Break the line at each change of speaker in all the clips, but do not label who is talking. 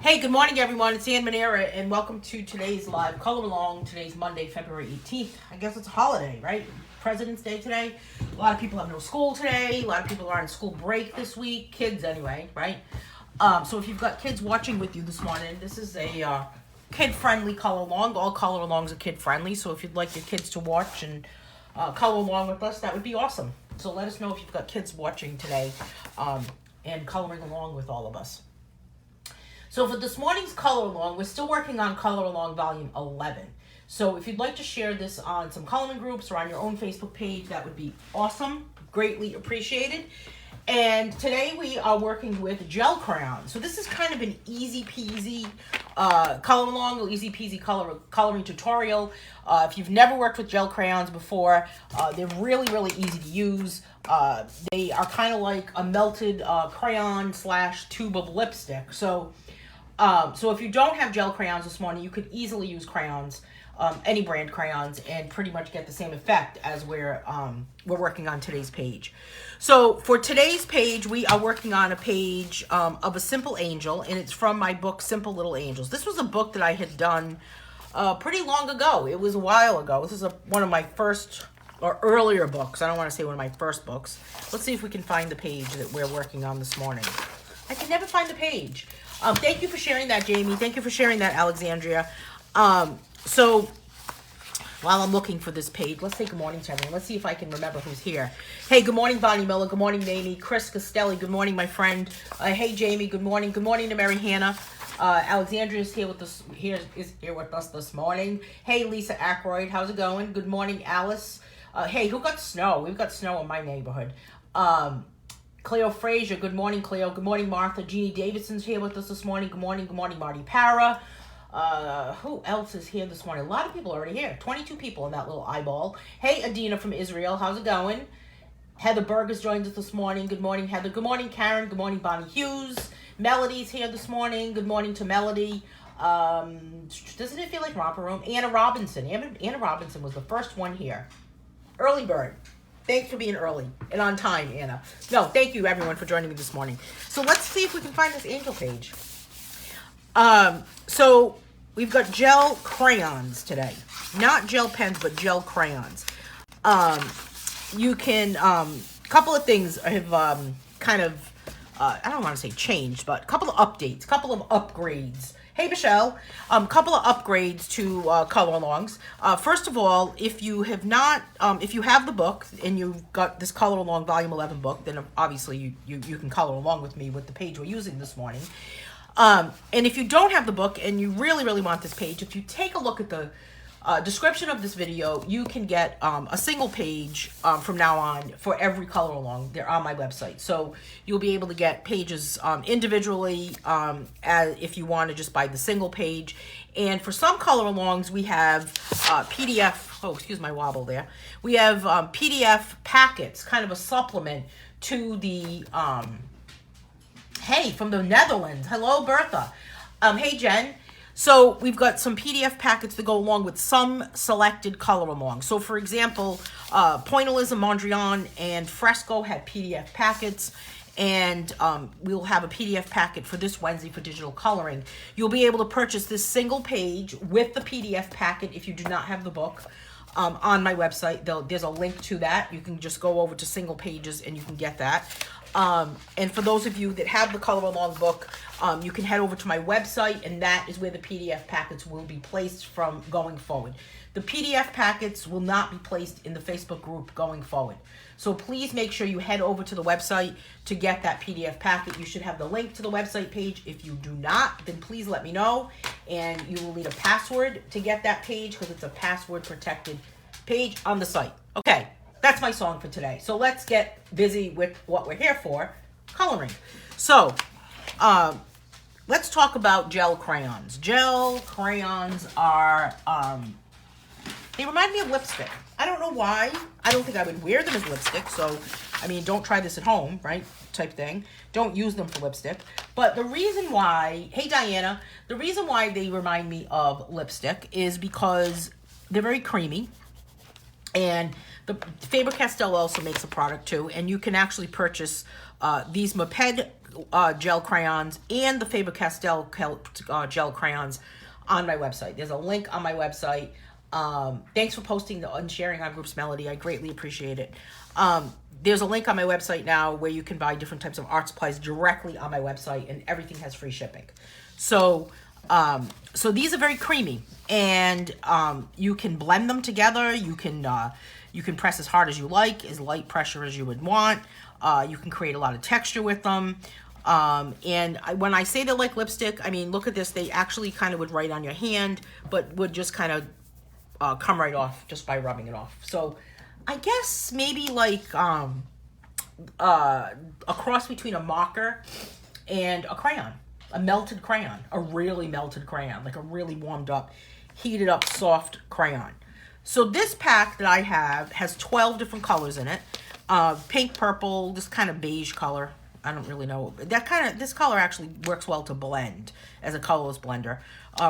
Hey, good morning, everyone. It's Anne Manera, and welcome to today's live color along. Today's Monday, February 18th. I guess it's a holiday, right? President's Day today. A lot of people have no school today. A lot of people are on school break this week. Kids, anyway, right? So if you've got kids watching with you this morning, this is a kid-friendly color along. All color alongs are kid-friendly, so if you'd like your kids to watch and color along with us, that would be awesome. So let us know if you've got kids watching today and coloring along with all of us. So for this morning's color along, we're still working on color along volume 11. So if you'd like to share this on some coloring groups or on your own Facebook page, that would be awesome, greatly appreciated. And today we are working with gel crayons. So this is kind of an easy peasy color along, or easy peasy coloring tutorial. If you've never worked with gel crayons before, they're really, really easy to use. They are kind of like a melted crayon / tube of lipstick. So if you don't have gel crayons this morning, you could easily use crayons, any brand crayons, and pretty much get the same effect as we're working on today's page. So for today's page, we are working on a page of a simple angel, and it's from my book, Simple Little Angels. This was a book that I had done pretty long ago. It was a while ago. This is one of my first or earlier books. I don't want to say one of my first books. Let's see if we can find the page that we're working on this morning. I can never find the page. Thank you for sharing that, Jamie. Thank you for sharing that, Alexandria. So while I'm looking for this page, let's say good morning to everyone. Let's see if I can remember who's here. Hey, good morning, Bonnie Miller. Good morning, Mamie. Chris Costelli. Good morning, my friend. Hey, Jamie. Good morning. Good morning to Mary Hannah. Alexandria is here with us. Is here with us this morning. Hey, Lisa Ackroyd. How's it going? Good morning, Alice. Hey, who got snow? We've got snow in my neighborhood. Cleo Frazier, good morning, Cleo. Good morning, Martha. Jeannie Davidson's here with us this morning. Good morning, Marty Para. Who else is here this morning? A lot of people already here. 22 people in that little eyeball. Hey, Adina from Israel. How's it going? Heather Burgers joined us this morning. Good morning, Heather. Good morning, Karen. Good morning, Bonnie Hughes. Melody's here this morning. Good morning to Melody. Doesn't it feel like romper room? Anna Robinson. Anna Robinson was the first one here. Early bird. Thanks for being early and on time, Anna. No, thank you, everyone, for joining me this morning. So let's see if we can find this angel page. So we've got gel crayons today. Not gel pens, but gel crayons. You can, couple of things have kind of, I don't want to say changed, but a couple of updates, a couple of upgrades. Hey, Michelle. Couple of upgrades to color alongs. First of all, if you have not, if you have the book and you've got this color along volume 11 book, then obviously you can color along with me with the page we're using this morning. And if you don't have the book and you really, really want this page, if you take a look at the description of this video, you can get a single page from now on for every color along. They're on my website. So you'll be able to get pages individually if you want to just buy the single page. And for some color alongs, we have PDF. Oh, excuse my wobble there. We have PDF packets, kind of a supplement to the, hey, from the Netherlands. Hello, Bertha. Hey, Jen. So we've got some PDF packets that go along with some selected color along. So for example, Pointillism, Mondrian, and Fresco had PDF packets, and we'll have a PDF packet for this Wednesday for digital coloring. You'll be able to purchase this single page with the PDF packet if you do not have the book on my website. There's a link to that. You can just go over to single pages and you can get that. And for those of you that have the color along book, you can head over to my website, and that is where the PDF packets will be placed from going forward. The PDF packets will not be placed in the Facebook group going forward. So please make sure you head over to the website to get that PDF packet. You should have the link to the website page. If you do not, then please let me know, and you will need a password to get that page because it's a password protected page on the site. Okay. That's my song for today. So let's get busy with what we're here for, coloring. So let's talk about gel crayons. Gel crayons are, they remind me of lipstick. I don't know why. I don't think I would wear them as lipstick. So, I mean, don't try this at home, right? Type thing. Don't use them for lipstick. But the reason why, hey, Diana, the reason why they remind me of lipstick is because they're very creamy. And Faber-Castell also makes a product too, and you can actually purchase these Moped gel crayons and the Faber-Castell gel crayons on my website. There's a link on my website. Thanks for posting and sharing on Groups Melody. I greatly appreciate it. There's a link on my website now where you can buy different types of art supplies directly on my website, and everything has free shipping. So these are very creamy, and you can blend them together. You can press as hard as you like, as light pressure as you would want. You can create a lot of texture with them. When I say they're like lipstick, I mean, look at this. They actually kind of would write on your hand, but would just kind of come right off just by rubbing it off. So I guess maybe like a cross between a marker and a crayon, a melted crayon, a really melted crayon, like a really warmed up, heated up, soft crayon. So this pack that I have has 12 different colors in it. Pink, purple, this kind of beige color. I don't really know. This color actually works well to blend as a colorless blender.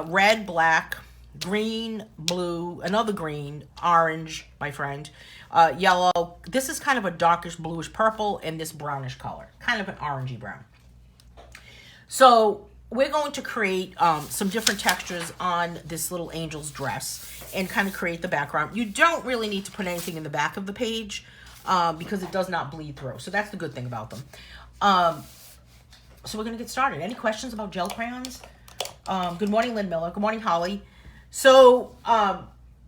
Red, black, green, blue, another green, orange, my friend, yellow. This is kind of a darkish bluish purple, and this brownish color, kind of an orangey brown. So we're going to create some different textures on this little angel's dress and kind of create the background. You don't really need to put anything in the back of the page because it does not bleed through. So that's the good thing about them. So we're going to get started. Any questions about gel crayons? Good morning, Lynn Miller. Good morning, Holly. So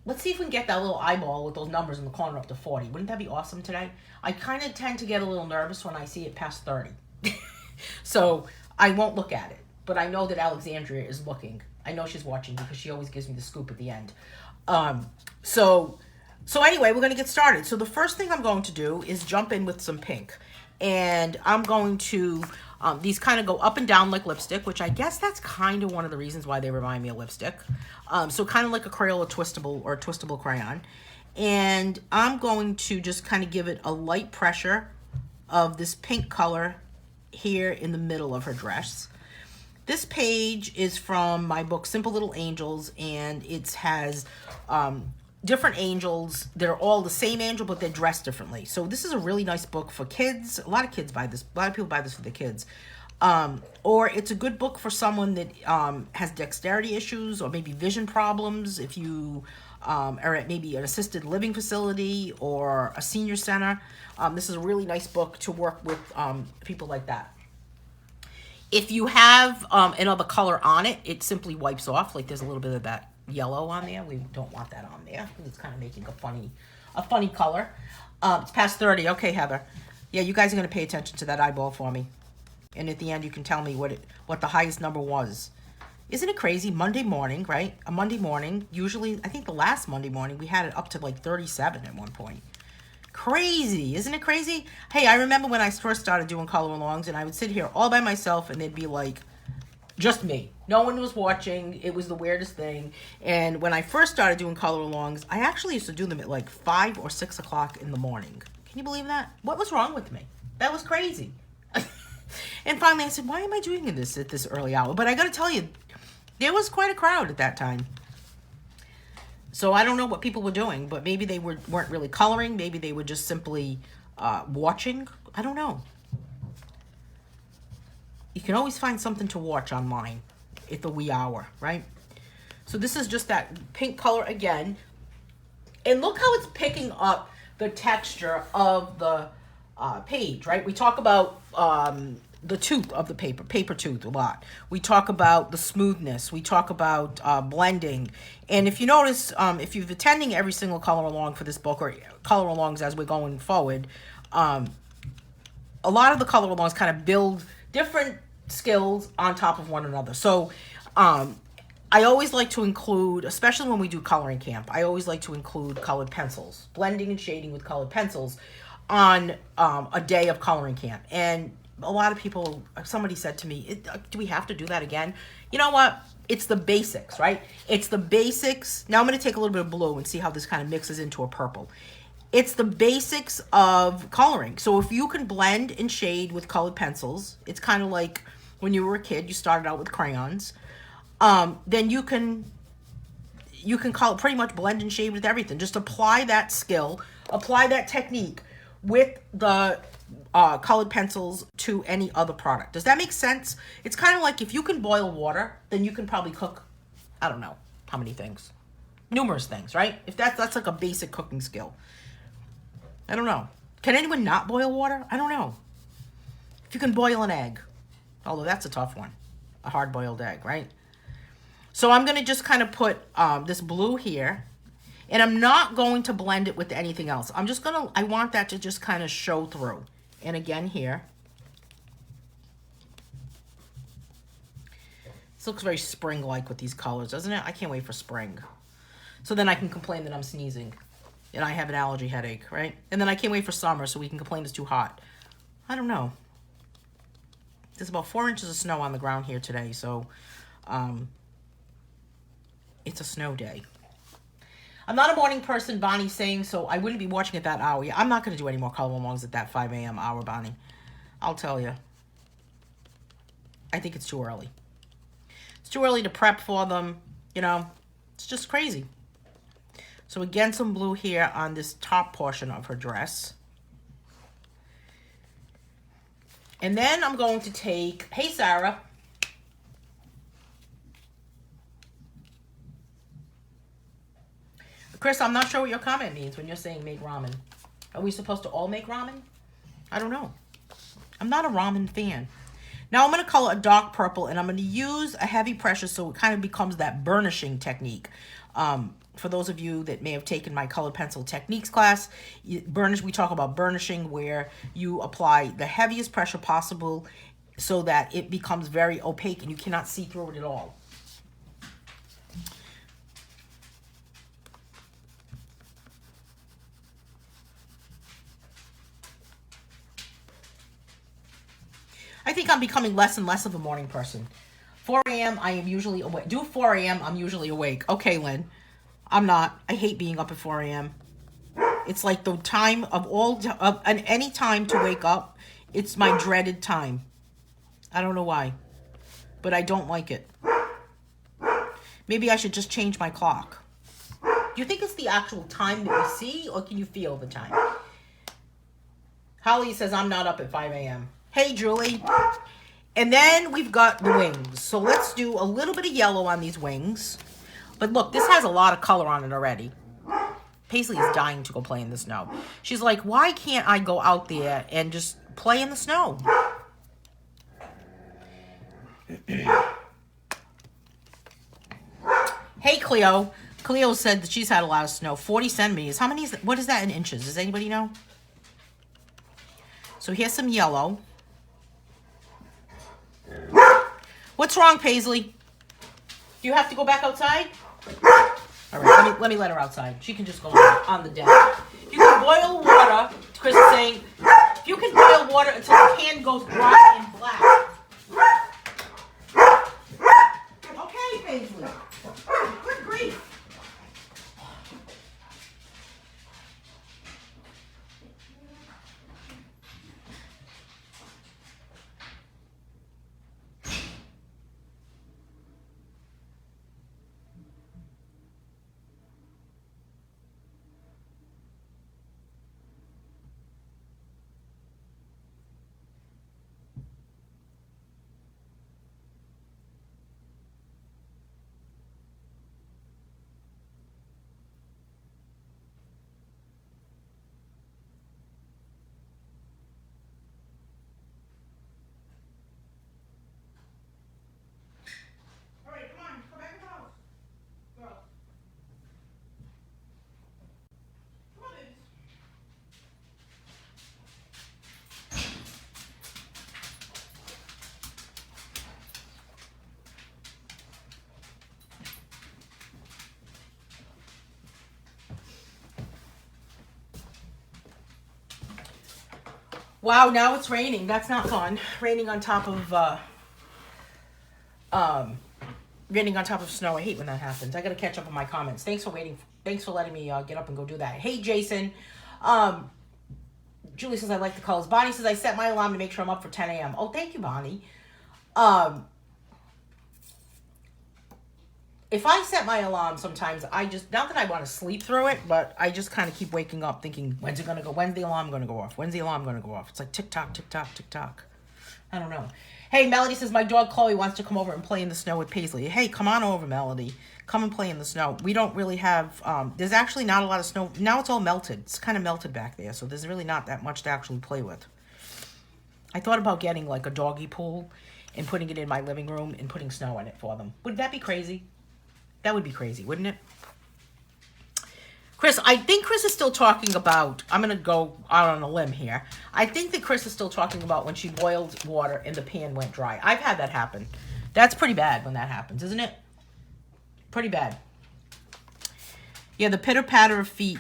let's see if we can get that little eyeball with those numbers in the corner up to 40. Wouldn't that be awesome today? I kind of tend to get a little nervous when I see it past 30. So I won't look at it. But I know that Alexandria is looking. I know she's watching because she always gives me the scoop at the end. So anyway, we're going to get started. So the first thing I'm going to do is jump in with some pink. And I'm going to, these kind of go up and down like lipstick, which I guess that's kind of one of the reasons why they remind me of lipstick. So kind of like a Crayola twistable crayon. And I'm going to just kind of give it a light pressure of this pink color here in the middle of her dress. This page is from my book, Simple Little Angels, and it has different angels. They're all the same angel, but they're dressed differently. So this is a really nice book for kids. A lot of kids buy this. A lot of people buy this for the kids. Or it's a good book for someone that has dexterity issues or maybe vision problems. If you are at maybe an assisted living facility or a senior center, this is a really nice book to work with people like that. If you have another color on it, it simply wipes off. Like there's a little bit of that yellow on there. We don't want that on there because it's kind of making a funny color. It's past 30. Okay, Heather. Yeah, you guys are going to pay attention to that eyeball for me. And at the end, you can tell me what the highest number was. Isn't it crazy? Monday morning, right? A Monday morning. Usually, I think the last Monday morning, we had it up to like 37 at one point. Crazy. Isn't it crazy? Hey, I remember when I first started doing color-alongs, and I would sit here all by myself, and they'd be like, just me. No one was watching. It was the weirdest thing. And when I first started doing color-alongs, I actually used to do them at like 5 or 6 o'clock in the morning. Can you believe that? What was wrong with me? That was crazy. And finally I said, why am I doing this at this early hour? But I got to tell you, there was quite a crowd at that time. So I don't know what people were doing, but maybe they weren't really coloring. Maybe they were just simply watching. I don't know. You can always find something to watch online at the wee hour, right? So this is just that pink color again. And look how it's picking up the texture of the page, right? We talk about the tooth of the paper tooth a lot. We talk about the smoothness. We talk about blending. And if you notice, if you're attending every single color along for this book or color alongs as we're going forward, a lot of the color alongs kind of build different skills on top of one another. So I always like to include, especially when we do coloring camp, I always like to include colored pencils, blending and shading with colored pencils on a day of coloring camp. And a lot of people, somebody said to me, do we have to do that again? You know what? It's the basics, right? It's the basics. Now I'm going to take a little bit of blue and see how this kind of mixes into a purple. It's the basics of coloring. So if you can blend and shade with colored pencils, it's kind of like when you were a kid, you started out with crayons, then you can pretty much blend and shade with everything. Just apply that skill, apply that technique with the colored pencils to any other product. Does that make sense? It's kind of like if you can boil water, then you can probably cook, I don't know how many things. Numerous things, right? If that's like a basic cooking skill. I don't know. Can anyone not boil water? I don't know. If you can boil an egg, although that's a tough one, a hard-boiled egg, right? So I'm going to just kind of put this blue here, and I'm not going to blend it with anything else. I'm just going to, I want that to just kind of show through. And again here. This looks very spring-like with these colors, doesn't it? I can't wait for spring. So then I can complain that I'm sneezing and I have an allergy headache, right? And then I can't wait for summer so we can complain it's too hot. I don't know. There's about 4 inches of snow on the ground here today, so it's a snow day. I'm not a morning person, Bonnie's saying, so I wouldn't be watching at that hour. Yeah, I'm not going to do any more color alongs at that 5 a.m. hour, Bonnie. I'll tell you. I think it's too early. It's too early to prep for them. You know, it's just crazy. So again, some blue here on this top portion of her dress. And then I'm going to take, hey, Sarah. Chris, I'm not sure what your comment means when you're saying make ramen. Are we supposed to all make ramen? I don't know. I'm not a ramen fan. Now I'm going to color a dark purple, and I'm going to use a heavy pressure so it kind of becomes that burnishing technique. For those of you that may have taken my colored pencil techniques class, we talk about burnishing, where you apply the heaviest pressure possible so that it becomes very opaque and you cannot see through it at all. I think I'm becoming less and less of a morning person. 4 a.m. I am usually awake. Do 4 a.m. I'm usually awake. Okay, Lynn. I'm not. I hate being up at 4 a.m. It's like the time of any time to wake up. It's my dreaded time. I don't know why, but I don't like it. Maybe I should just change my clock. Do you think it's the actual time that we see, or can you feel the time? Holly says I'm not up at 5 a.m. Hey, Julie. And then we've got the wings. So let's do a little bit of yellow on these wings. But look, this has a lot of color on it already. Paisley is dying to go play in the snow. She's like, why can't I go out there and just play in the snow? Hey, Cleo. Cleo said that she's had a lot of snow. 40 centimeters. How many is that? What is that in inches? Does anybody know? So here's some yellow. What's wrong, Paisley? Do you have to go back outside? All right, let me let her outside. She can just go on the deck. You can boil water. Chris is saying, if you can boil water until the pan goes dry and black. Okay, Paisley. Good grief. Wow, now it's raining. That's not fun. Raining on top of snow. I hate when that happens. I gotta catch up on my comments. Thanks for waiting. Thanks for letting me get up and go do that. Hey, Jason. Julie says I like the colors. Bonnie says I set my alarm to make sure I'm up for 10 a.m. Oh, thank you, Bonnie. if I set my alarm, sometimes I just, not that I want to sleep through it, but I just kind of keep waking up thinking, when's it going to go? When's the alarm going to go off? When's the alarm going to go off? It's like tick tock, tick tock, tick tock. I don't know. Hey, Melody says, my dog Chloe wants to come over and play in the snow with Paisley. Hey, come on over, Melody. Come and play in the snow. We don't really have, there's actually not a lot of snow. Now it's all melted. It's kind of melted back there, so there's really not that much to actually play with. I thought about getting like a doggy pool and putting it in my living room and putting snow in it for them. Would that be crazy? That would be crazy, wouldn't it? Chris, I think Chris is still talking about, I'm going to go out on a limb here. I think that Chris is still talking about when she boiled water and the pan went dry. I've had that happen. That's pretty bad when that happens, isn't it? Pretty bad. Yeah, the pitter-patter of feet.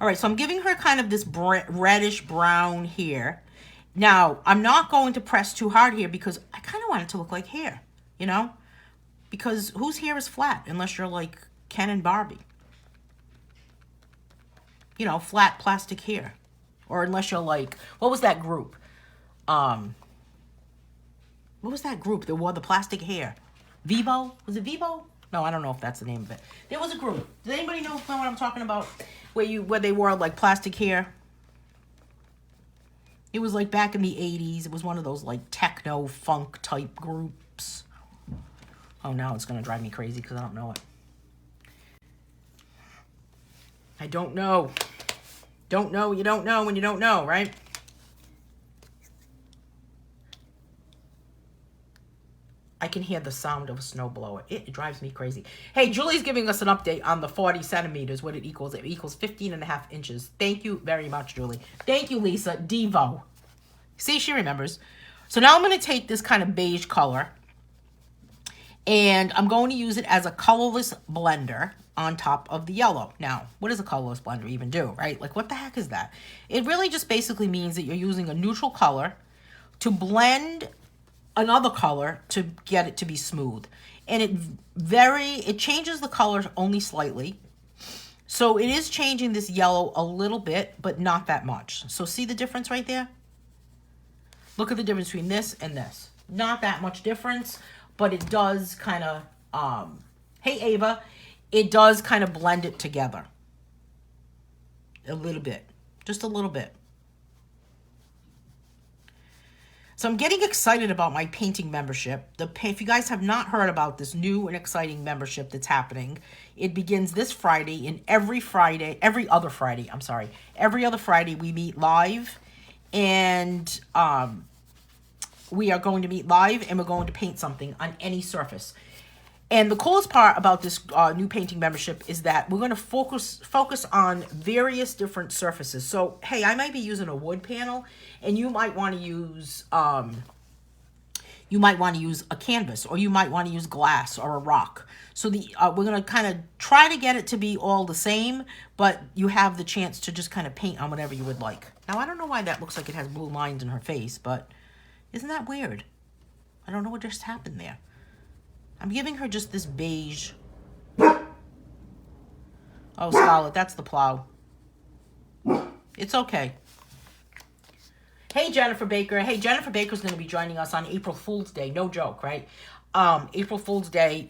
All right, so I'm giving her kind of this reddish brown here. Now, I'm not going to press too hard here because I kind of want it to look like hair, you know? Because whose hair is flat unless you're like Ken and Barbie? You know, flat plastic hair. Or unless you're like, what was that group? What was that group that wore the plastic hair? Vivo? Was it Vivo? No, I don't know if that's the name of it. There was a group. Does anybody know what I'm talking about? Where they wore like plastic hair? It was like back in the 80s. It was one of those like techno funk type groups. Oh, now it's going to drive me crazy because I don't know it. I don't know. Don't know. You don't know when you don't know, right? I can hear the sound of a snowblower. It drives me crazy. Hey, Julie's giving us an update on the 40 centimeters, what it equals. It equals 15 and a half inches. Thank you very much, Julie. Thank you, Lisa. Devo. See, she remembers. So now I'm going to take this kind of beige color, and I'm going to use it as a colorless blender on top of the yellow. Now, what does a colorless blender even do, right? Like, what the heck is that? It really just basically means that you're using a neutral color to blend another color to get it to be smooth. And it changes the color only slightly. So it is changing this yellow a little bit, but not that much. So see the difference right there? Look at the difference between this and this. Not that much difference, but it does kind of, hey Ava, it does kind of blend it together. A little bit, just a little bit. So I'm getting excited about my painting membership. If you guys have not heard about this new and exciting membership that's happening, it begins this Friday, and every other Friday we meet live, and we are going to meet live, and we're going to paint something on any surface. And the coolest part about this new painting membership is that we're going to focus on various different surfaces. So, hey, I might be using a wood panel, and you might want to use a canvas, or you might want to use glass or a rock. So we're going to kind of try to get it to be all the same, but you have the chance to just kind of paint on whatever you would like. Now, I don't know why that looks like it has blue lines in her face, but isn't that weird? I don't know what just happened there. I'm giving her just this beige. Oh, Scarlett, that's the plow. It's okay. Hey, Jennifer Baker. Hey, Jennifer Baker's going to be joining us on April Fool's Day. No joke, right? April Fool's Day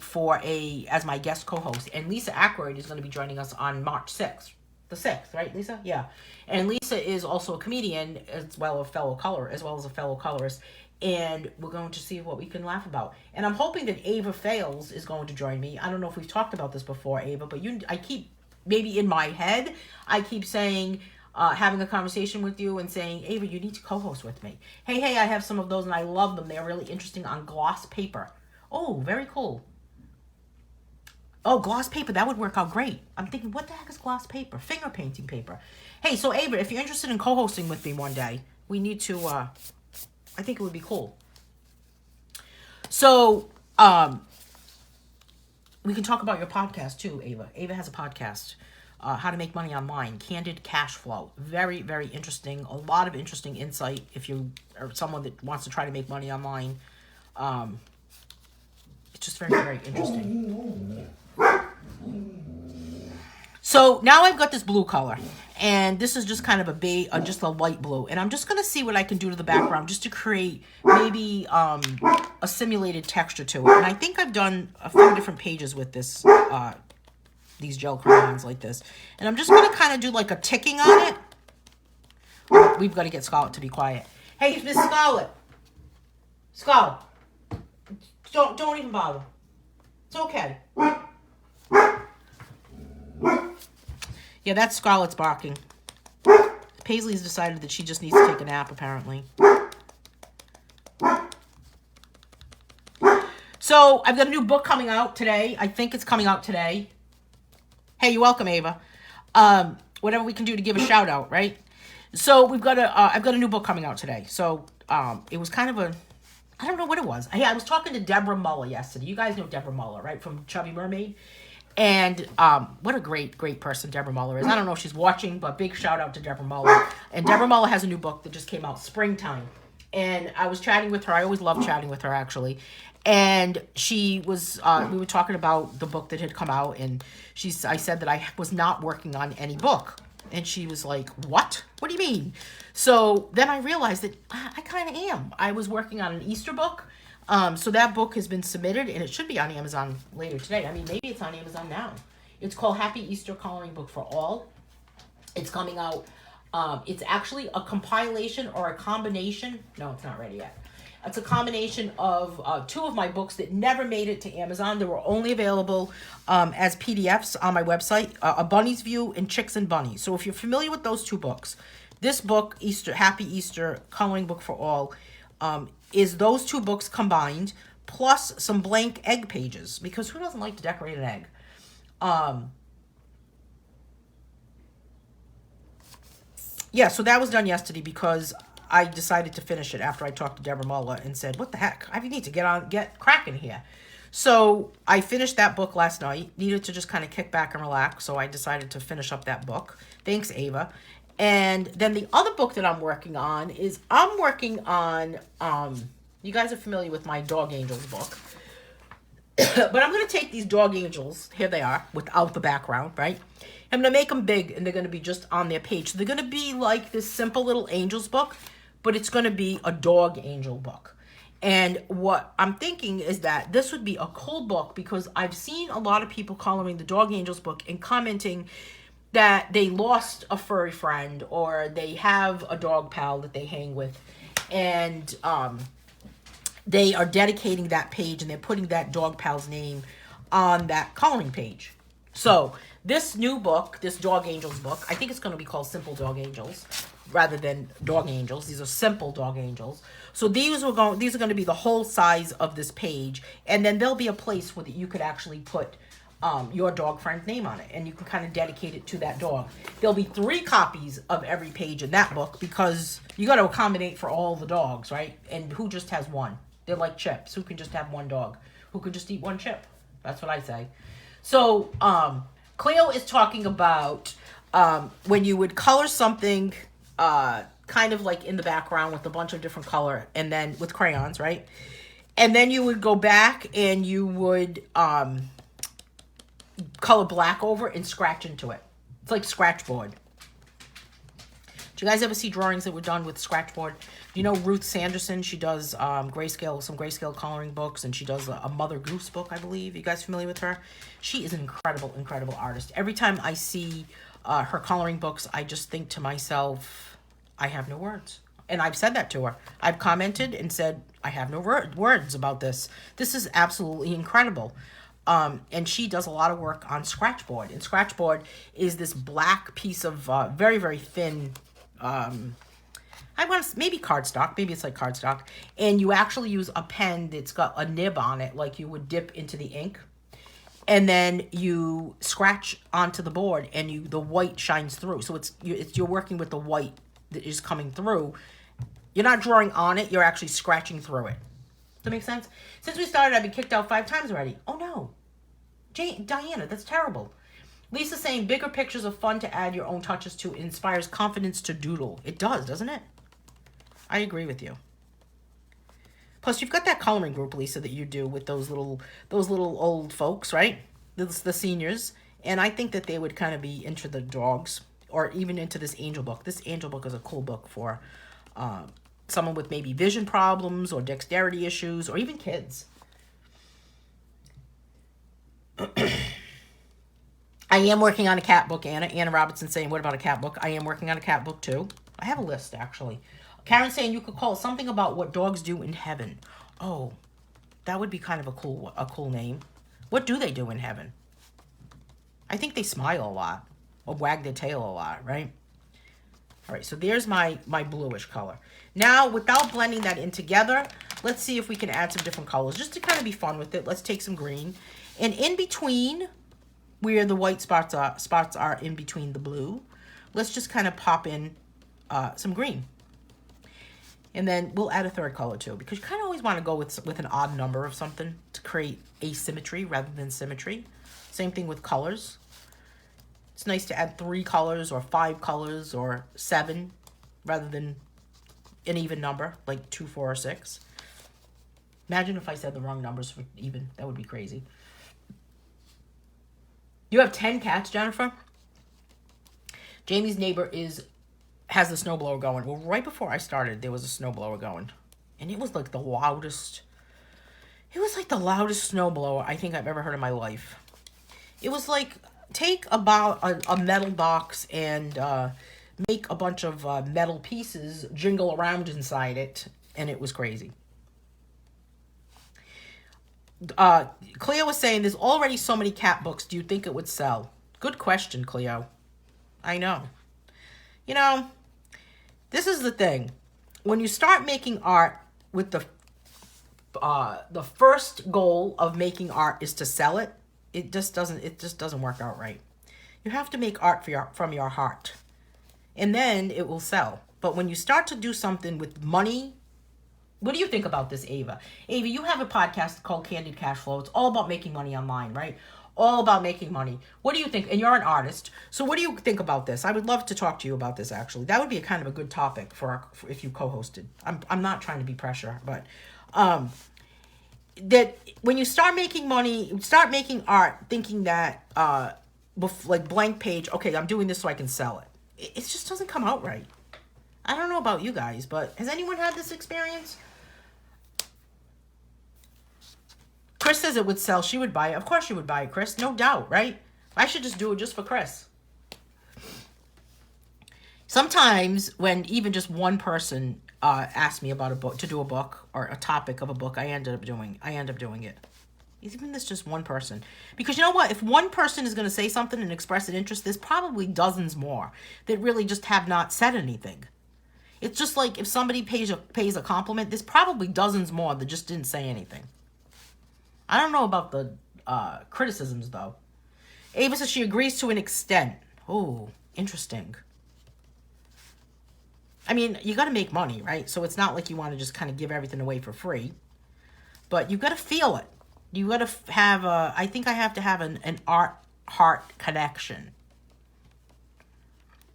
as my guest co-host. And Lisa Ackroyd is going to be joining us on March 6th. The 6th, right, Lisa? Yeah. And Lisa is also a comedian as well as a fellow colorist. And we're going to see what we can laugh about. And I'm hoping that Ava Fales is going to join me. I don't know if we've talked about this before, Ava, but maybe in my head, I keep saying, having a conversation with you and saying, Ava, you need to co-host with me. Hey, I have some of those and I love them. They're really interesting on gloss paper. Oh, very cool. Oh, gloss paper, that would work out great. I'm thinking, what the heck is gloss paper? Finger painting paper. Hey, so Ava, if you're interested in co-hosting with me one day, we need to, I think it would be cool. So, we can talk about your podcast too, Ava. Ava has a podcast, How to Make Money Online, Candid Cash Flow. Very, very interesting. A lot of interesting insight if you are someone that wants to try to make money online. It's just very, very interesting. So now I've got this blue color, and this is just kind of just a light blue, and I'm just going to see what I can do to the background just to create maybe a simulated texture to it. And I think I've done a few different pages with this, these gel crayons like this. And I'm just going to kind of do like a ticking on it. Oh, we've got to get Scarlett to be quiet. Hey, Miss Scarlett. Scarlett. Don't even bother. It's okay. Yeah, that's Scarlett's barking. Paisley's decided that she just needs to take a nap, apparently. So, I've got a new book coming out today. I think it's coming out today. Hey, you're welcome, Ava. Whatever we can do to give a shout out, right? So, I've got a new book coming out today. So, it was kind of I don't know what it was. I was talking to Deborah Muller yesterday. You guys know Deborah Muller, right? From Chubby Mermaid. And what a great person Deborah Muller is. I don't know if she's watching, but big shout out to Deborah Muller. And Deborah Muller has a new book that just came out, Springtime. And I was chatting with her. I always love chatting with her, actually. And she was, we were talking about the book that had come out. And I said that I was not working on any book. And she was like, what? What do you mean? So then I realized that I kind of am. I was working on an Easter book. So that book has been submitted, and it should be on Amazon later today. I mean, maybe it's on Amazon now. It's called Happy Easter Coloring Book for All. It's coming out. It's actually a compilation or a combination. No, it's not ready yet. It's a combination of two of my books that never made it to Amazon. They were only available as PDFs on my website, A Bunny's View and Chicks and Bunnies. So if you're familiar with those two books, this book, Happy Easter Coloring Book for All, is those two books combined, plus some blank egg pages, because who doesn't like to decorate an egg? Yeah, so that was done yesterday because I decided to finish it after I talked to Deborah Muller and said, what the heck? I need to get cracking here. So I finished that book last night, needed to just kind of kick back and relax, so I decided to finish up that book. Thanks, Ava. And then the other book that I'm working on is you guys are familiar with my Dog Angels book. But I'm going to take these Dog Angels, here they are, without the background, right? I'm going to make them big, and they're going to be just on their page. So they're going to be like this simple little angels book, but it's going to be a dog angel book. And what I'm thinking is that this would be a cool book because I've seen a lot of people coloring the Dog Angels book and commenting that they lost a furry friend or they have a dog pal that they hang with, and they are dedicating that page and they're putting that dog pal's name on that coloring page. So this new book, this Dog Angels book, I think it's going to be called Simple Dog Angels rather than Dog Angels. These are Simple Dog Angels. So these are going to be the whole size of this page, and then there'll be a place where you could actually put your dog friend's name on it, and you can kind of dedicate it to that dog. There'll be 3 copies of every page in that book because you got to accommodate for all the dogs, right? And who just has one? They're like chips. Who can just have one dog? Who could just eat one chip? That's what I say. So Cleo is talking about when you would color something kind of like in the background with a bunch of different color, and then with crayons, right? And then you would go back and you would color black over and scratch into it. It's like scratchboard. Do you guys ever see drawings that were done with scratchboard? You know Ruth Sanderson? She does some grayscale coloring books, and she does a Mother Goose book, I believe. You guys familiar with her? She is an incredible artist. Every time I see her coloring books, I just think to myself, I have no words. And I've said that to her. I've commented and said, I have no words about this. This is absolutely incredible. And she does a lot of work on scratchboard. And scratchboard is this black piece of very, very thin, maybe cardstock. Maybe it's like cardstock. And you actually use a pen that's got a nib on it, like you would dip into the ink. And then you scratch onto the board, and the white shines through. So you're working with the white that is coming through. You're not drawing on it. You're actually scratching through it. Does that make sense? Since we started, I've been kicked out 5 times already. Oh, no. Diana, that's terrible. Lisa's saying bigger pictures are fun to add your own touches to. It inspires confidence to doodle. It does, doesn't it? I agree with you. Plus, you've got that coloring group, Lisa, that you do with those little old folks, right? The seniors. And I think that they would kind of be into the dogs or even into this angel book. This angel book is a cool book for someone with maybe vision problems or dexterity issues, or even kids. I am working on a cat book, Anna. Anna Robinson saying, what about a cat book? I am working on a cat book, too. I have a list, actually. Karen saying you could call something about what dogs do in heaven. Oh, that would be kind of a cool name. What do they do in heaven? I think they smile a lot or wag their tail a lot, right? All right, so there's my bluish color. Now, without blending that in together, let's see if we can add some different colors just to kind of be fun with it. Let's take some green. And in between where the white spots are in between the blue, let's just kind of pop in some green. And then we'll add a third color too, because you kind of always want to go with an odd number of something to create asymmetry rather than symmetry. Same thing with colors. It's nice to add 3 colors or 5 colors or 7 rather than an even number like 2, 4, or 6. Imagine if I said the wrong numbers for even. That would be crazy. You have 10 cats, Jennifer? Jamie's neighbor has the snowblower going. Well, right before I started, there was a snowblower going. And it was like the loudest. It was like the loudest snowblower I think I've ever heard in my life. It was like, take about a metal box and make a bunch of metal pieces jingle around inside it. And it was crazy. Cleo was saying, there's already so many cat books. Do you think it would sell? Good question, Cleo. I know. You know, this is the thing. When you start making art with the first goal of making art is to sell it, it just doesn't work out right. You have to make art from your heart. And then it will sell. But when you start to do something with money, what do you think about this, Ava? Ava, you have a podcast called Candid Cash Flow. It's all about making money online, right? All about making money. What do you think? And you're an artist. So what do you think about this? I would love to talk to you about this, actually. That would be a kind of a good topic for if you co-hosted. I'm not trying to be pressure, but that when you start making money, start making art thinking that like blank page, okay, I'm doing this so I can sell it. It just doesn't come out right. I don't know about you guys, but has anyone had this experience? Chris says it would sell. She would buy it. Of course she would buy it, Chris. No doubt, right? I should just do it just for Chris. Sometimes when even just one person asks me about a book, to do a book or a topic of a book, I end up doing it. Even this just one person. Because you know what? If one person is going to say something and express an interest, there's probably dozens more that really just have not said anything. It's just like if somebody pays a compliment, there's probably dozens more that just didn't say anything. I don't know about the criticisms, though. Ava says she agrees to an extent. Oh, interesting. I mean, you got to make money, right? So it's not like you want to just kind of give everything away for free. But you got to feel it. You got to have I think I have to have an art-heart connection.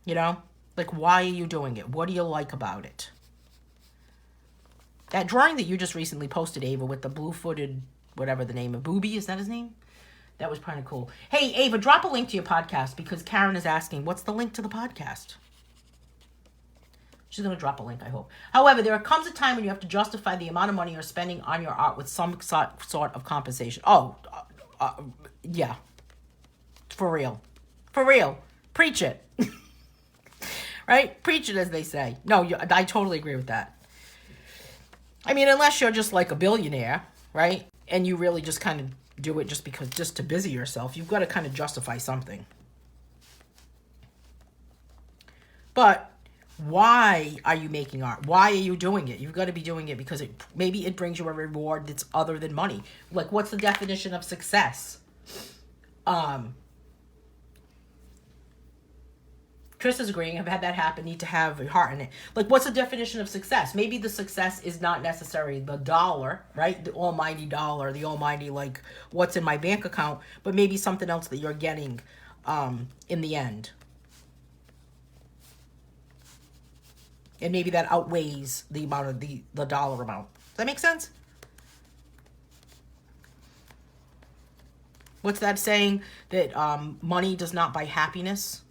You know? Like, why are you doing it? What do you like about it? That drawing that you just recently posted, Ava, with the blue-footed, whatever the name of, Booby, is that his name? That was kind of cool. Hey, Ava, drop a link to your podcast because Karen is asking, what's the link to the podcast? She's going to drop a link, I hope. However, there comes a time when you have to justify the amount of money you're spending on your art with some sort of compensation. Oh, yeah. For real. For real. Preach it. Right? Preach it, as they say. No, I totally agree with that. I mean, unless you're just like a billionaire, right? And you really just kind of do it just to busy yourself. You've got to kind of justify something. But why are you making art? Why are you doing it? You've got to be doing it because maybe it brings you a reward that's other than money. Like, what's the definition of success? Chris is agreeing. I've had that happen. Need to have a heart in it. Like, what's the definition of success? Maybe the success is not necessarily the dollar, right? The almighty dollar, the almighty, like, what's in my bank account, but maybe something else that you're getting in the end. And maybe that outweighs the amount of the dollar amount. Does that make sense? What's that saying? That money does not buy happiness?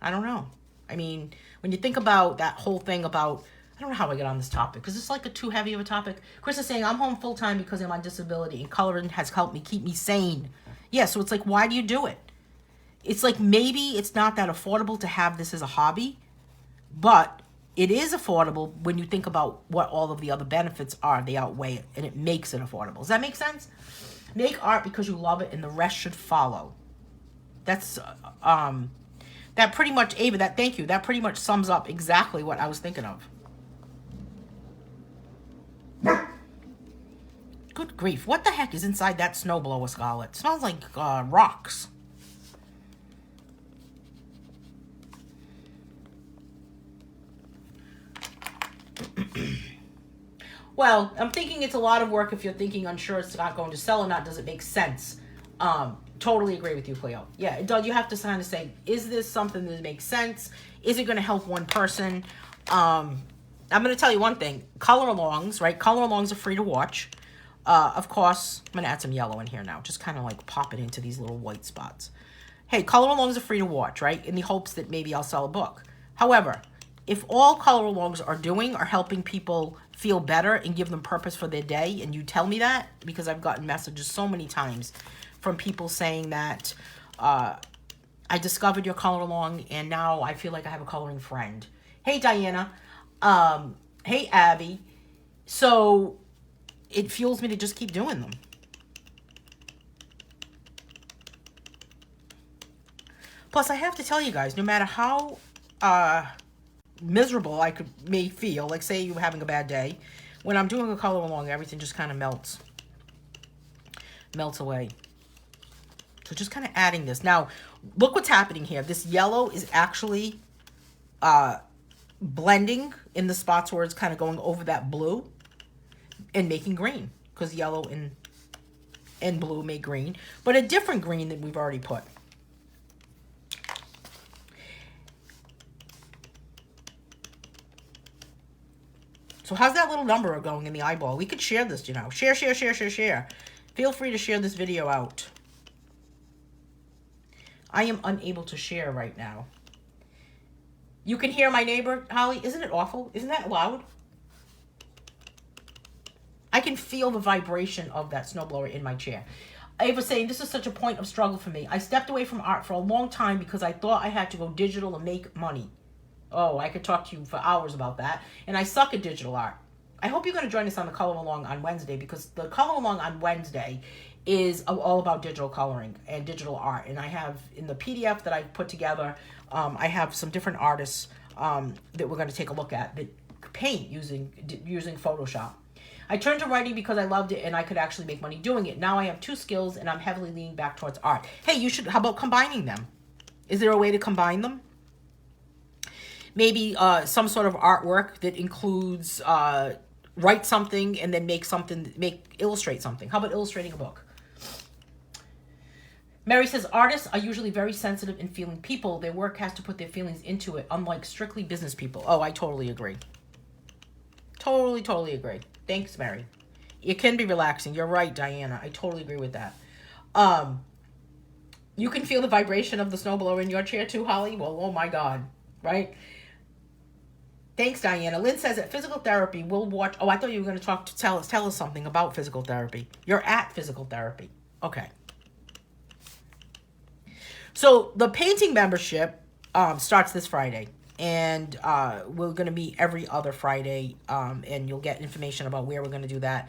I don't know. I mean, When you think about that whole thing about, I don't know how I get on this topic because it's like a too heavy of a topic. Chris is saying, I'm home full time because of my disability and coloring has helped me keep me sane. Yeah, so it's like, why do you do it? It's like, maybe it's not that affordable to have this as a hobby, but it is affordable when you think about what all of the other benefits are. They outweigh it, and it makes it affordable. Does that make sense? Make art because you love it, and the rest should follow. That's that pretty much, Ava, that, thank you, that pretty much sums up exactly what I was thinking of. Good grief, what the heck is inside that snowblower, Scarlett? It smells like rocks. Well, I'm thinking it's a lot of work if you're thinking unsure it's not going to sell or not. Does it make sense? Totally agree with you, Cleo. Yeah, it does. You have to kind of say, is this something that makes sense? Is it going to help one person? I'm going to tell you one thing. Color-alongs, right? Color-alongs are free to watch. Of course, I'm going to add some yellow in here now. Just kind of like pop it into these little white spots. Hey, color-alongs are free to watch, right? In the hopes that maybe I'll sell a book. However, if all color-alongs are doing are helping people feel better and give them purpose for their day, and you tell me that, because I've gotten messages so many times from people saying that I discovered your color-along and now I feel like I have a coloring friend. Hey, Diana. Hey, Abby. So it fuels me to just keep doing them. Plus, I have to tell you guys, no matter how miserable I may feel, like say you're having a bad day, when I'm doing a color along, everything just kind of melts away. So just kind of adding this. Now, look what's happening here. This yellow is actually blending in the spots where it's kind of going over that blue and making green, because yellow and blue make green, but a different green than we've already put. So how's that little number going in the eyeball? We could share this, you know. Share. Feel free to share this video out. I am unable to share right now. You can hear my neighbor, Holly. Isn't it awful? Isn't that loud? I can feel the vibration of that snowblower in my chair. Ava saying, this is such a point of struggle for me. I stepped away from art for a long time because I thought I had to go digital and make money. Oh, I could talk to you for hours about that. And I suck at digital art. I hope you're going to join us on the Color Along on Wednesday, because the Color Along on Wednesday is all about digital coloring and digital art. And I have, in the PDF that I put together, I have some different artists that we're going to take a look at that paint using Photoshop. I turned to writing because I loved it and I could actually make money doing it. Now I have two skills and I'm heavily leaning back towards art. Hey, how about combining them? Is there a way to combine them? Maybe some sort of artwork that includes write something and then illustrate something. How about illustrating a book? Mary says, artists are usually very sensitive and feeling people. Their work has to put their feelings into it, unlike strictly business people. Oh, I totally agree. Totally agree. Thanks, Mary. It can be relaxing. You're right, Diana. I totally agree with that. You can feel the vibration of the snowblower in your chair too, Holly? Well, oh my God, right? Thanks, Diana. Lynn says that physical therapy will watch. Oh, I thought you were going to tell us something about physical therapy. You're at physical therapy. Okay. So the painting membership starts this Friday, and we're going to meet every other Friday, and you'll get information about where we're going to do that.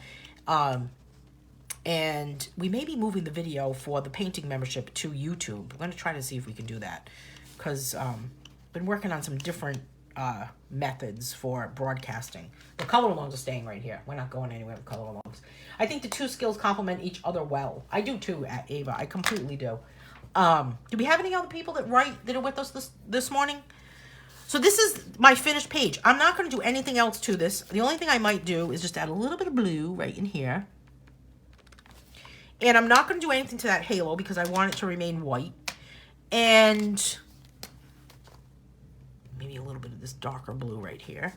And we may be moving the video for the painting membership to YouTube. We're going to try to see if we can do that, because been working on some different methods for broadcasting. The color alongs are staying right here. We're not going anywhere with color alongs. I think the two skills complement each other well. I do too, Ava. I completely do. Do we have any other people that are with us this morning? So this is my finished page. I'm not going to do anything else to this. The only thing I might do is just add a little bit of blue right in here. And I'm not going to do anything to that halo because I want it to remain white. And maybe a little bit of this darker blue right here.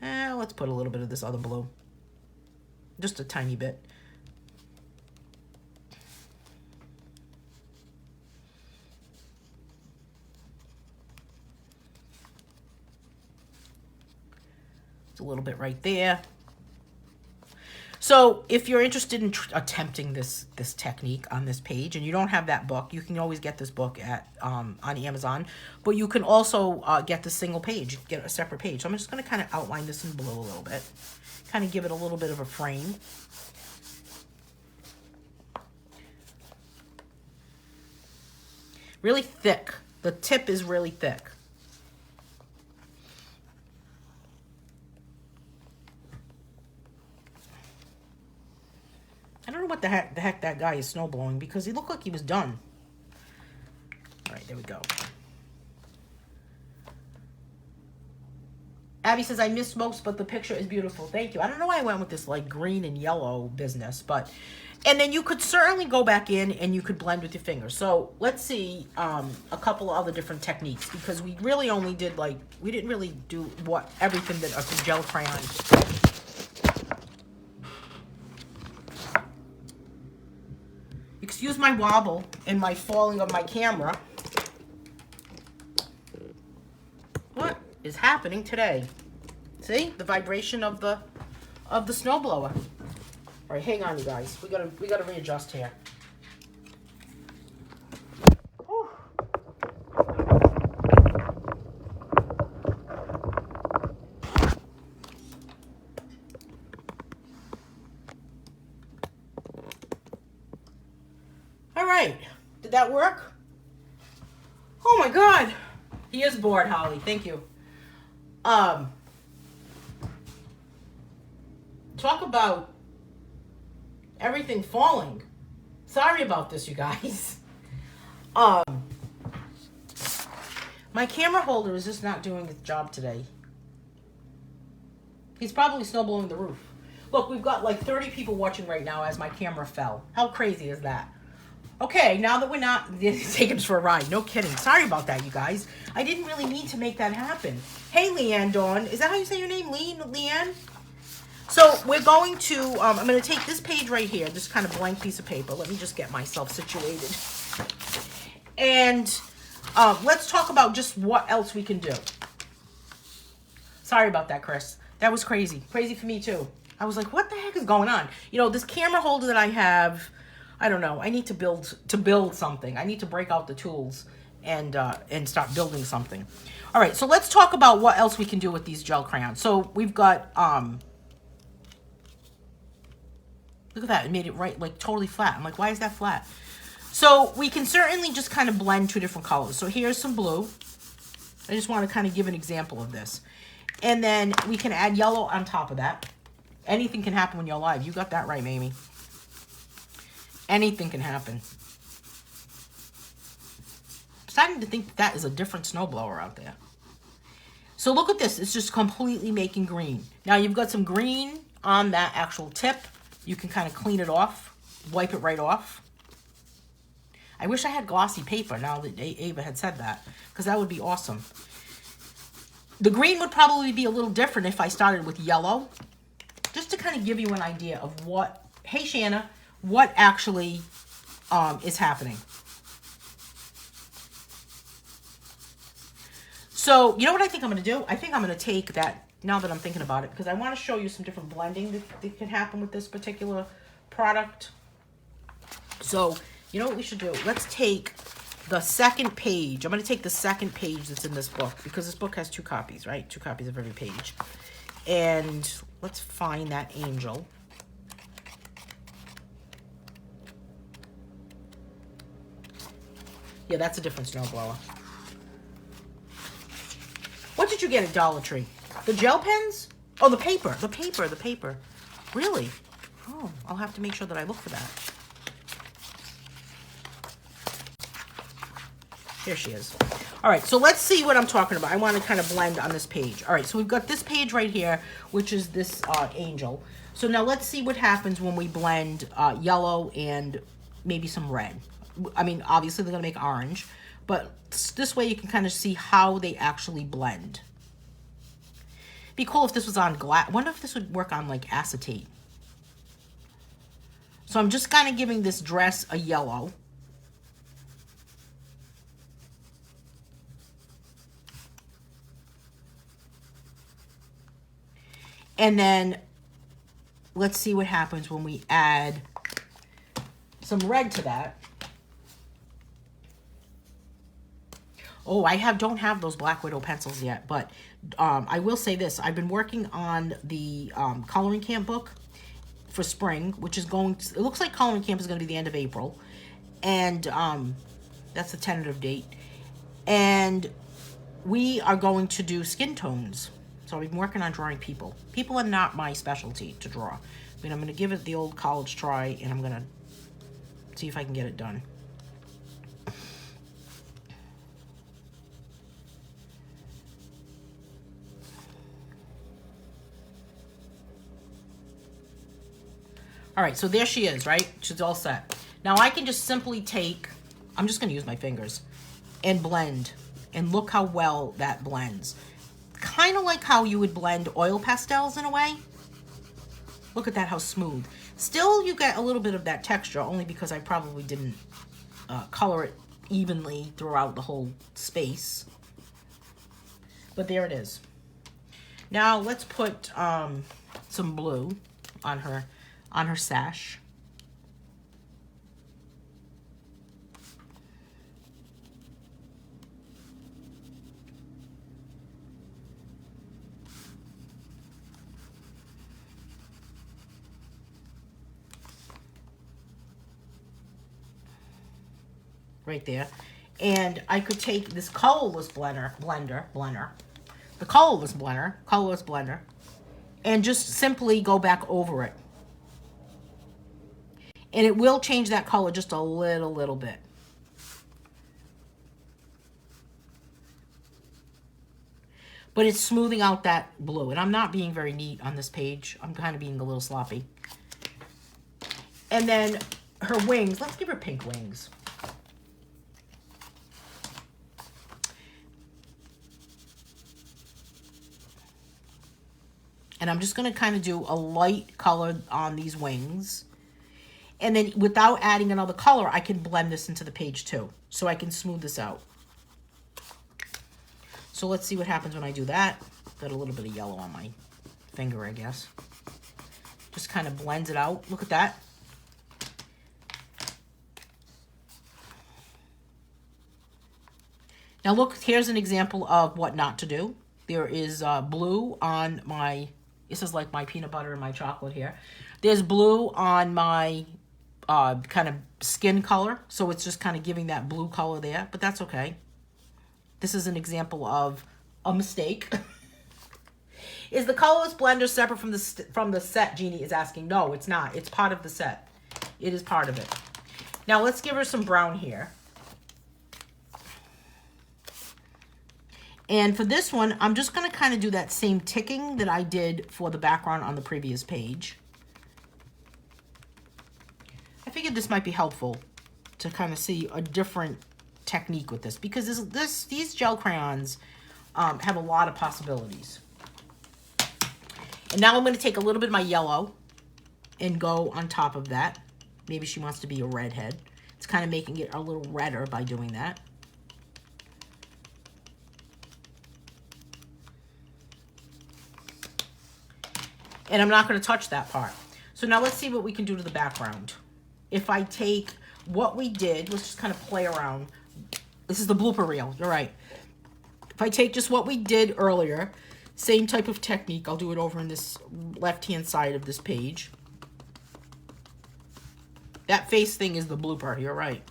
Let's put a little bit of this other blue. Just a tiny bit. a little bit right there. So if you're interested in attempting this technique on this page, and you don't have that book, you can always get this book at on Amazon. But you can also get the single page, get a separate page. So I'm just going to kind of outline this in blue a little bit, kind of give it a little bit of a frame. Really thick. The tip is really thick. I don't know what the heck that guy is snow blowing, because he looked like he was done. All right, there we go. Abby says, I missed most, but the picture is beautiful. Thank you. I don't know why I went with this like green and yellow business, but, and then you could certainly go back in and you could blend with your fingers. So let's see a couple of other different techniques, because we really only did like, we didn't really do everything that a gel crayon. Excuse my wobble and my falling of my camera. What is happening today? See the vibration of the snowblower. All right, hang on, you guys. We gotta readjust here. Whew. All right, did that work? Oh my God, he is bored, Holly. Thank you. Talk about everything falling. Sorry about this, you guys. My camera holder is just not doing its job today. He's probably snowblowing the roof. Look, we've got like 30 people watching right now as my camera fell. How crazy is that? Okay, now that we're not taking us for a ride. No kidding. Sorry about that, you guys. I didn't really mean to make that happen. Hey, Leanne Dawn. Is that how you say your name? Leanne? So we're going to, I'm going to take this page right here, this kind of blank piece of paper. Let me just get myself situated. And let's talk about just what else we can do. Sorry about that, Chris. That was crazy. Crazy for me, too. I was like, what the heck is going on? You know, this camera holder that I have, I don't know. I need to build something. I need to break out the tools and start building something. All right, so let's talk about what else we can do with these gel crayons. So we've got, look at that. It made it right, like totally flat. I'm like, why is that flat? So we can certainly just kind of blend two different colors. So here's some blue. I just want to kind of give an example of this. And then we can add yellow on top of that. Anything can happen when you're live. You got that right, Mamie. Anything can happen. I'm starting to think that is a different snowblower out there. So look at this. It's just completely making green. Now you've got some green on that actual tip. You can kind of clean it off, wipe it right off. I wish I had glossy paper now that Ava had said that, because that would be awesome. The green would probably be a little different if I started with yellow, just to kind of give you an idea of what, hey Shanna, what actually is happening. So, you know what I think I'm going to do? I think I'm going to take that, now that I'm thinking about it, because I want to show you some different blending that can happen with this particular product. So, you know what we should do? Let's take the second page. I'm going to take the second page that's in this book, because this book has 2 copies, right? 2 copies of every page. And let's find that angel. Yeah, that's a different snowblower. What did you get at Dollar Tree? The gel pens? Oh, the paper. The paper. Really? Oh, I'll have to make sure that I look for that. Here she is. All right, so let's see what I'm talking about. I want to kind of blend on this page. All right, so we've got this page right here, which is this angel. So now let's see what happens when we blend yellow and maybe some red. I mean, obviously they're going to make orange, but this way you can kind of see how they actually blend. Be cool if this was on glass. I wonder if this would work on like acetate. So I'm just kind of giving this dress a yellow. And then let's see what happens when we add some red to that. Oh, don't have those Black Widow pencils yet, but I will say this. I've been working on the coloring camp book for spring, which is it looks like coloring camp is going to be the end of April. And that's the tentative date. And we are going to do skin tones. So I've been working on drawing people. People are not my specialty to draw. But I'm going to give it the old college try, and I'm going to see if I can get it done. All right, so there she is, right? She's all set. Now I can just simply take, I'm just going to use my fingers, and blend. And look how well that blends. Kind of like how you would blend oil pastels in a way. Look at that, how smooth. Still, you get a little bit of that texture, only because I probably didn't color it evenly throughout the whole space. But there it is. Now let's put some blue on her sash. Right there. And I could take this colorless blender, the colorless blender, and just simply go back over it. And it will change that color just a little bit. But it's smoothing out that blue. And I'm not being very neat on this page. I'm kind of being a little sloppy. And then her wings. Let's give her pink wings. And I'm just going to kind of do a light color on these wings. And then without adding another color, I can blend this into the page too. So I can smooth this out. So let's see what happens when I do that. Got a little bit of yellow on my finger, I guess. Just kind of blends it out. Look at that. Now look, here's an example of what not to do. There is blue on my, this is like my peanut butter and my chocolate here. There's blue on my kind of skin color. So it's just kind of giving that blue color there, but that's okay. This is an example of a mistake. Is the colorless blender separate from the set? Jeannie is asking. No, it's not. It's part of the set. It is part of it. Now let's give her some brown here. And for this one, I'm just going to kind of do that same ticking that I did for the background on the previous page. I figured this might be helpful to kind of see a different technique with this, because these gel crayons have a lot of possibilities. And now I'm going to take a little bit of my yellow and go on top of that. Maybe she wants to be a redhead. It's kind of making it a little redder by doing that. And I'm not going to touch that part. So now let's see what we can do to the background. If I take what we did, let's just kind of play around. This is the blooper reel, you're right. If I take just what we did earlier, same type of technique, I'll do it over in this left-hand side of this page. That face thing is the blooper, you're right.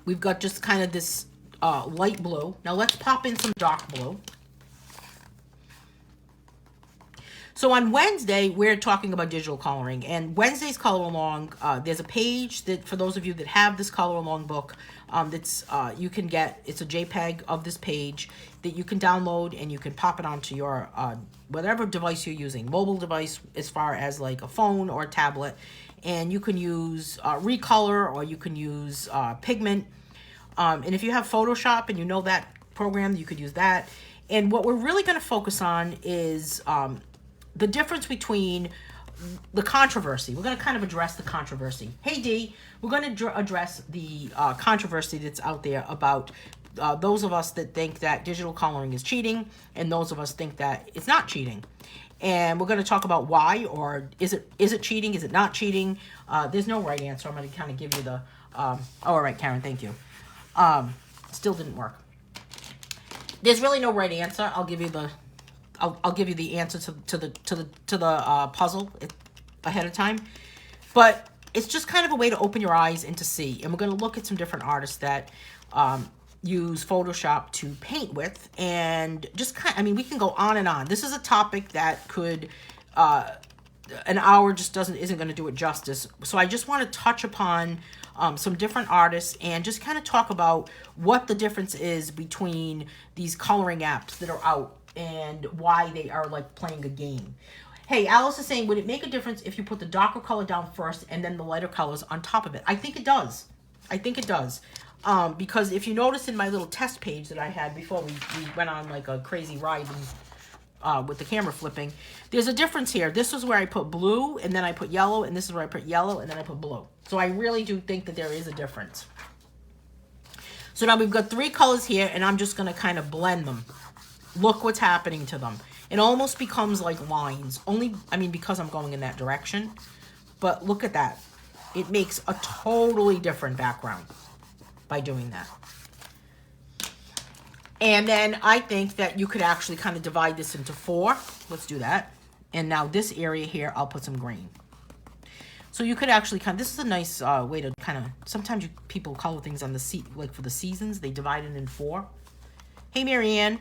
We've got just kind of this light blue. Now let's pop in some dark blue. So on Wednesday, we're talking about digital coloring, and Wednesday's color along, there's a page that, for those of you that have this color along book, that's you can get. It's a JPEG of this page that you can download, and you can pop it onto your whatever device you're using, mobile device, as far as like a phone or a tablet, and you can use Recolor, or you can use Pigment, and if you have Photoshop and you know that program, you could use that. And what we're really going to focus on is the difference between the controversy. We're going to kind of address the controversy. Hey, Dee, we're going to address the controversy that's out there about those of us that think that digital coloring is cheating, and those of us think that it's not cheating. And we're going to talk about why, or is it cheating? Is it not cheating? There's no right answer. I'm going to kind of give you the. All right, Karen, thank you. Still didn't work. There's really no right answer. I'll give you the. I'll give you the answer to the puzzle ahead of time, but it's just kind of a way to open your eyes and to see. And we're going to look at some different artists that use Photoshop to paint with, and just kind of, I mean, we can go on and on. This is a topic that could an hour just isn't going to do it justice. So I just want to touch upon some different artists and just kind of talk about what the difference is between these coloring apps that are out and why they are like playing a game. Hey, Alice is saying, would it make a difference if you put the darker color down first and then the lighter colors on top of it? I think it does. I think it does. Because if you notice in my little test page that I had before we went on like a crazy ride with the camera flipping, there's a difference here. This is where I put blue, and then I put yellow, and this is where I put yellow, and then I put blue. So I really do think that there is a difference. So now we've got 3 colors here, and I'm just going to kind of blend them. Look what's happening to them. It almost becomes like lines. Only, I mean, because I'm going in that direction. But look at that. It makes a totally different background by doing that. And then I think that you could actually kind of divide this into 4. Let's do that. And now this area here, I'll put some green. So you could actually kind of, this is a nice way to kind of, sometimes people color things on the, like for the seasons, they divide it in 4. Hey, Marianne.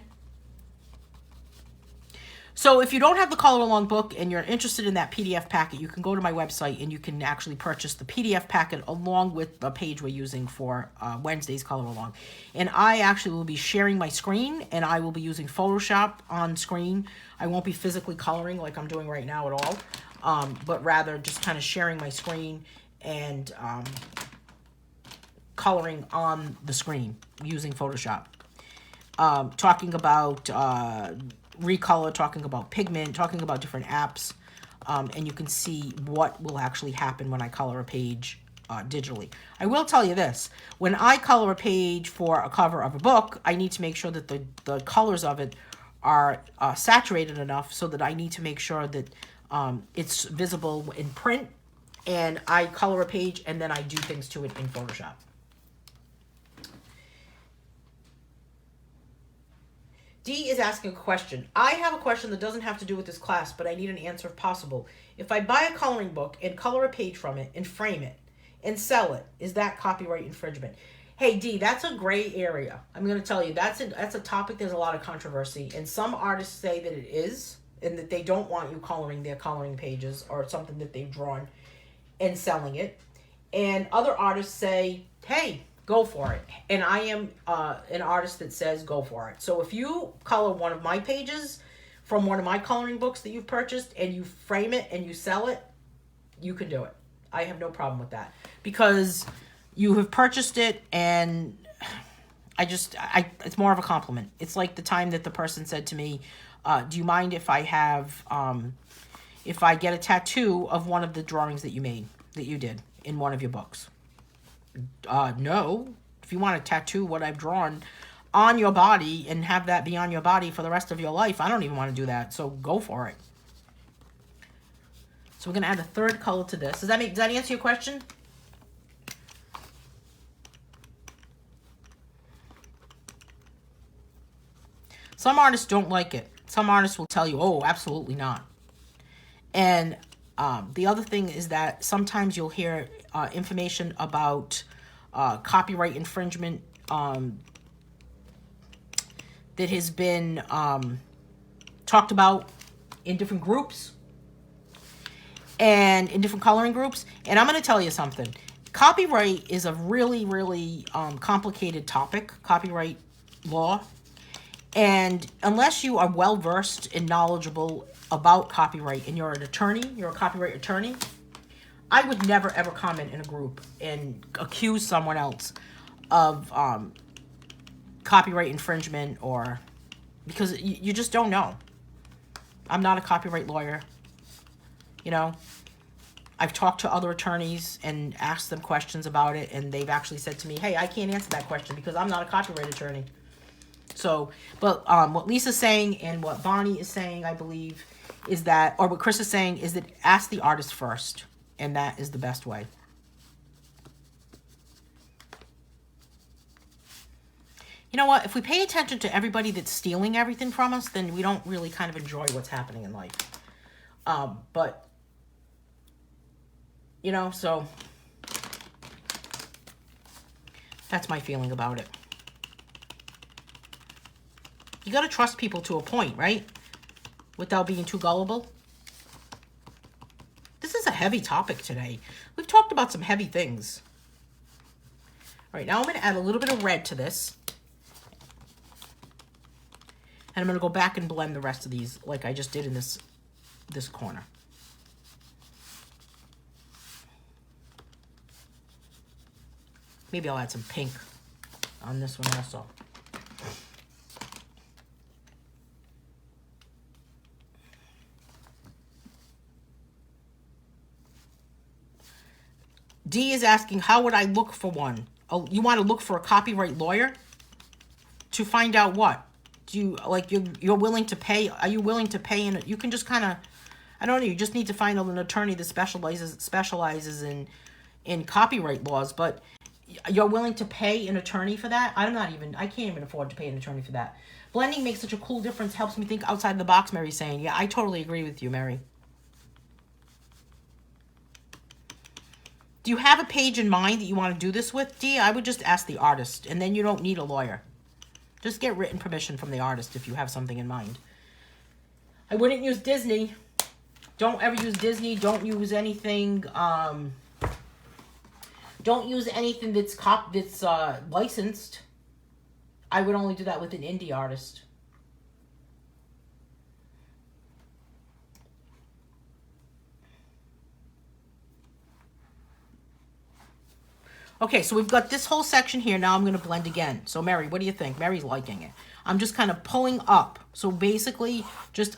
So if you don't have the color along book and you're interested in that PDF packet, you can go to my website and you can actually purchase the PDF packet along with the page we're using for Wednesday's color along. And I actually will be sharing my screen, and I will be using Photoshop on screen. I won't be physically coloring like I'm doing right now at all, but rather just kind of sharing my screen and coloring on the screen using Photoshop. Talking about recolor, talking about pigment, talking about different apps, and you can see what will actually happen when I color a page digitally. I will tell you this, when I color a page for a cover of a book, I need to make sure that the colors of it are saturated enough so that I need to make sure that it's visible in print, and I color a page and then I do things to it in Photoshop. D is asking a question. I have a question that doesn't have to do with this class, but I need an answer if possible. If I buy a coloring book and color a page from it and frame it and sell it, is that copyright infringement? Hey, D, that's a gray area. I'm going to tell you, that's a topic there's a lot of controversy. And some artists say that it is, and that they don't want you coloring their coloring pages or something that they've drawn and selling it. And other artists say, hey, go for it. And I am an artist that says go for it. So if you color one of my pages from one of my coloring books that you've purchased and you frame it and you sell it, you can do it. I have no problem with that because you have purchased it, and it's more of a compliment. It's like the time that the person said to me, do you mind if I have, if I get a tattoo of one of the drawings that you did in one of your books? No. If you want to tattoo what I've drawn on your body and have that be on your body for the rest of your life, I don't even want to do that. So go for it. So we're going to add a 3rd color to this. Does that answer your question? Some artists don't like it. Some artists will tell you, oh, absolutely not. And the other thing is that sometimes you'll hear information about copyright infringement that has been talked about in different groups and in different coloring groups. And I'm going to tell you something. Copyright is a really, really complicated topic, copyright law. And unless you are well-versed and knowledgeable about copyright and you're an attorney, you're a copyright attorney, I would never, ever comment in a group and accuse someone else of copyright infringement, or because you just don't know. I'm not a copyright lawyer. You know, I've talked to other attorneys and asked them questions about it, and they've actually said to me, hey, I can't answer that question because I'm not a copyright attorney. So, but what Lisa's saying and what Bonnie is saying, I believe, is that, or what Chris is saying, is that ask the artist first, and that is the best way. You know what? If we pay attention to everybody that's stealing everything from us, then we don't really kind of enjoy what's happening in life. But, you know, so that's my feeling about it. You got to trust people to a point, right? Without being too gullible. This is a heavy topic today. We've talked about some heavy things. All right, now I'm going to add a little bit of red to this. And I'm going to go back and blend the rest of these like I just did in this corner. Maybe I'll add some pink on this one also. D is asking, how would I look for one? Oh, you want to look for a copyright lawyer? To find out what? Do you, like, you're willing to pay? Are you willing to pay? And you can just kind of, I don't know, you just need to find an attorney that specializes in copyright laws, but you're willing to pay an attorney for that? I can't even afford to pay an attorney for that. Blending makes such a cool difference, helps me think outside the box, Mary's saying. Yeah, I totally agree with you, Mary. Do you have a page in mind that you want to do this with, Dee? I would just ask the artist, and then you don't need a lawyer. Just get written permission from the artist if you have something in mind. I wouldn't use Disney. Don't ever use Disney. Don't use anything. Don't use anything that's licensed. I would only do that with an indie artist. Okay, so we've got this whole section here. Now I'm going to blend again. So, Mary, what do you think? Mary's liking it. I'm just kind of pulling up. So, basically,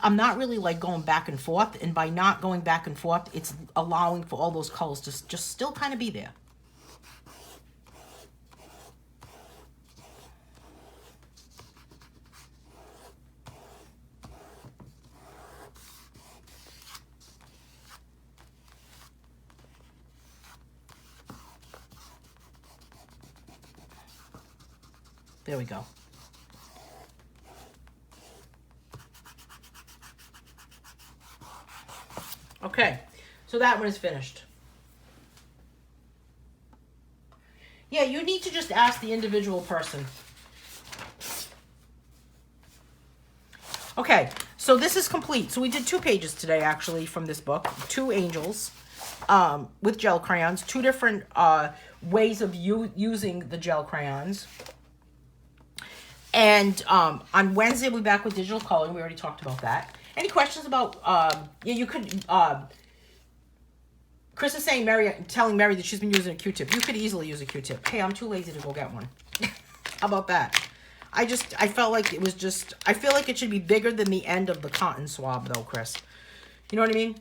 I'm not really, like, going back and forth. And by not going back and forth, it's allowing for all those colors to just still kind of be there. There we go. Okay, so that one is finished. Yeah, you need to just ask the individual person. Okay, so this is complete. So we did 2 pages today, actually, from this book. 2 angels with gel crayons. 2 different ways of using the gel crayons. And on Wednesday, we'll be back with digital coloring. We already talked about that. Any questions about, yeah, you could, Chris is saying, telling Mary that she's been using a Q-tip. You could easily use a Q-tip. Hey, I'm too lazy to go get one. How about that? I felt like it was just, I feel like it should be bigger than the end of the cotton swab, though, Chris. You know what I mean?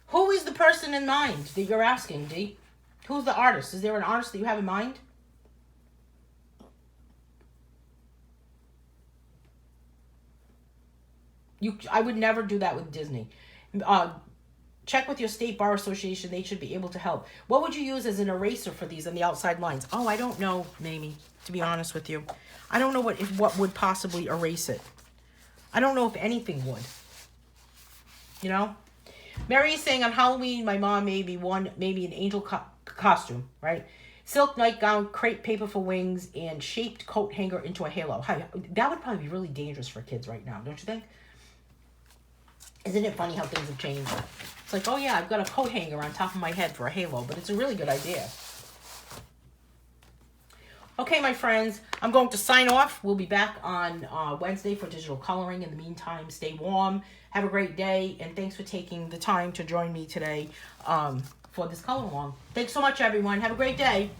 Who is the person in mind that you're asking, Dee? Who's the artist? Is there an artist that you have in mind? I would never do that with Disney. Check with your state bar association. They should be able to help. What would you use as an eraser for these on the outside lines? Oh, I don't know, Mamie, to be honest with you. I don't know what would possibly erase it. I don't know if anything would. You know? Mary is saying on Halloween, my mom made me an angel costume, right? Silk nightgown, crepe paper for wings, and shaped coat hanger into a halo. Hi, that would probably be really dangerous for kids right now, don't you think? Isn't it funny how things have changed? It's like, oh yeah, I've got a coat hanger on top of my head for a halo, but it's a really good idea. Okay, my friends, I'm going to sign off. We'll be back on Wednesday for digital coloring. In the meantime, stay warm. Have a great day, and thanks for taking the time to join me today. for this color along. Thanks so much, everyone. Have a great day.